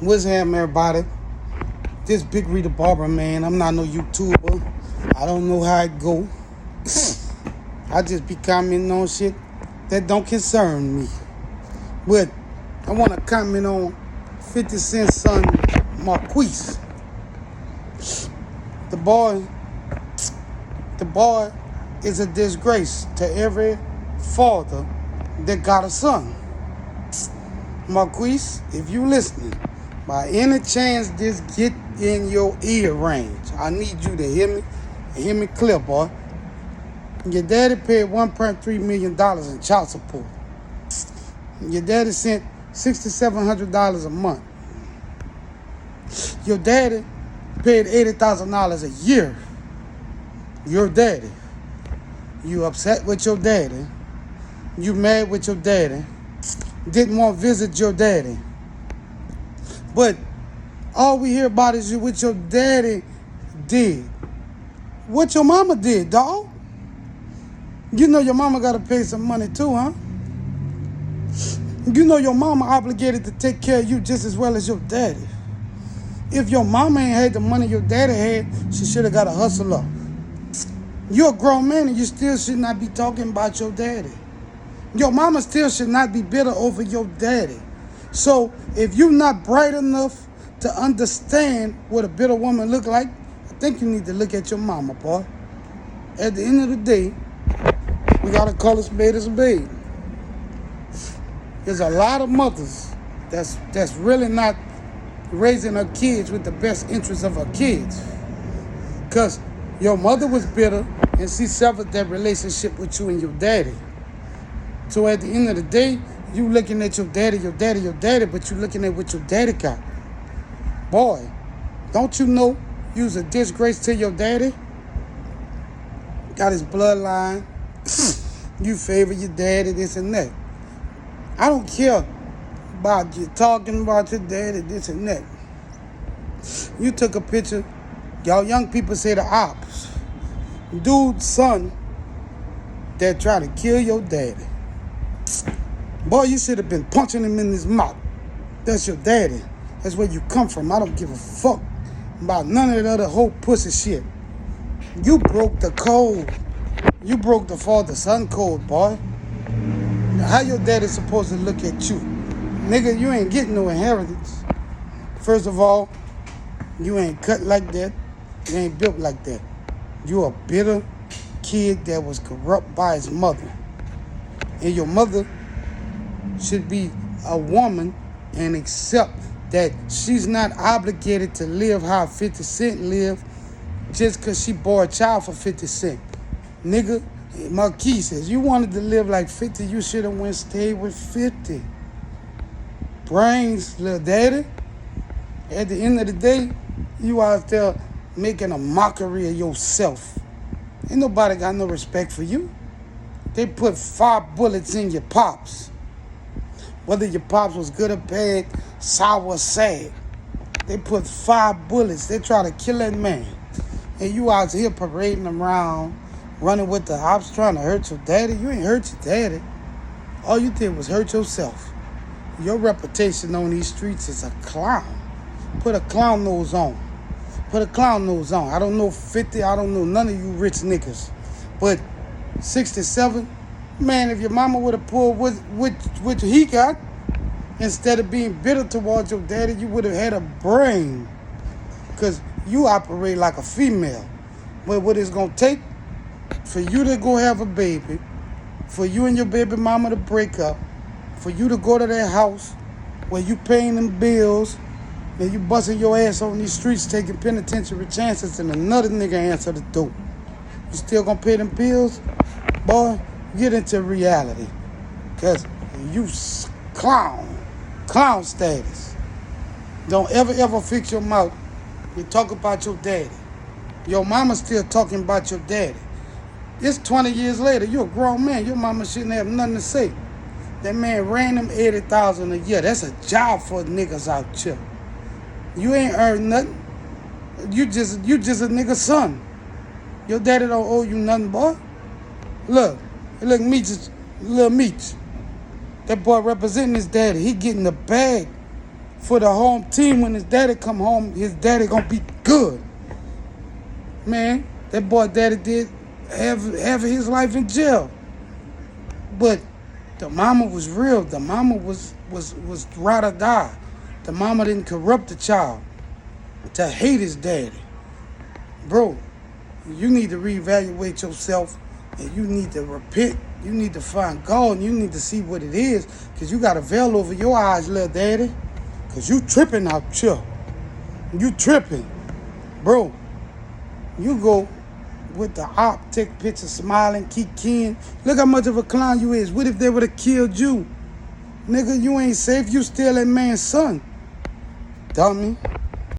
What's happening, everybody? This Big Rita Barber, man. I'm not no YouTuber. I don't know how it go. I just be commenting on shit that don't concern me. But I want to comment on 50 Cent's son, Marquise. The boy is a disgrace to every father that got a son. Marquise, if you listening, by any chance this get in your ear range, I need you to hear me clear, boy. Your daddy paid $1.3 million in child support. Your daddy sent $6,700 a month. Your daddy paid $80,000 a year. Your daddy. You upset with your daddy. You mad with your daddy. Didn't want to visit your daddy. But all we hear about is what your daddy did. What your mama did, dog. You know your mama got to pay some money too, huh? You know your mama obligated to take care of you just as well as your daddy. If your mama ain't had the money your daddy had, she should have got a hustle up. You're a grown man and you still should not be talking about your daddy. Your mama still should not be bitter over your daddy. So if you're not bright enough to understand what a bitter woman look like, I think you need to look at your mama, boy. At the end of the day, we gotta call a spade a spade. There's a lot of mothers that's really not raising her kids with the best interests of her kids. Because your mother was bitter and she severed that relationship with you and your daddy. So at the end of the day, you looking at your daddy, but you looking at what your daddy got. Boy, don't you know you's a disgrace to your daddy? Got his bloodline. You favor your daddy, this and that. I don't care about you talking about your daddy, this and that. You took a picture, y'all young people say the ops. Dude's son that tried to kill your daddy. Boy, you should have been punching him in his mouth. That's your daddy. That's where you come from. I don't give a fuck about none of that other whole pussy shit. You broke the code. You broke the father-son code, boy. How your daddy supposed to look at you? Nigga, you ain't getting no inheritance. First of all, you ain't cut like that. You ain't built like that. You a bitter kid that was corrupt by his mother. And your mother should be a woman and accept that she's not obligated to live how 50 Cent lived just because she bore a child for 50 Cent. Nigga, Marquise says, you wanted to live like 50, you should have went stay with 50. Brains, little daddy. At the end of the day, you out there making a mockery of yourself. Ain't nobody got no respect for you. They put 5 bullets in your pops. Whether your pops was good or bad, sour or sad. They put 5 bullets. They try to kill that man. And you out here parading around, running with the ops, trying to hurt your daddy. You ain't hurt your daddy. All you did was hurt yourself. Your reputation on these streets is a clown. Put a clown nose on. Put a clown nose on. I don't know 50. I don't know none of you rich niggas. But 67, man, if your mama would have pulled what he got, instead of being bitter towards your daddy, you would have had a brain. Because you operate like a female. But what it's going to take for you to go have a baby, for you and your baby mama to break up, for you to go to their house where you paying them bills and you busting your ass on these streets taking penitentiary chances and another nigga answer the door. You still gonna pay them bills? Boy, get into reality. Because you clown status. Don't ever fix your mouth and talk about your daddy. Your mama still talking about your daddy. It's 20 years later. You're a grown man. Your mama shouldn't have nothing to say. That man ran them $80,000 a year. That's a job for niggas out here. You ain't earned nothing. You just a nigga's son. Your daddy don't owe you nothing, boy. Look, Meech, little Meech. That boy representing his daddy. He getting the bag for the home team. When his daddy come home, his daddy gonna be good. Man, that boy daddy did have his life in jail. But the mama was real. The mama was ride or die. The mama didn't corrupt the child to hate his daddy. Bro, you need to reevaluate yourself, and you need to repent. You need to find God, and you need to see what it is, because you got a veil over your eyes, little daddy, because you tripping out here. You tripping. Bro, you go with the op, take pictures, smiling, keep keying. Look how much of a clown you is. What if they would have killed you? Nigga, you ain't safe. You still that man's son. Dummy.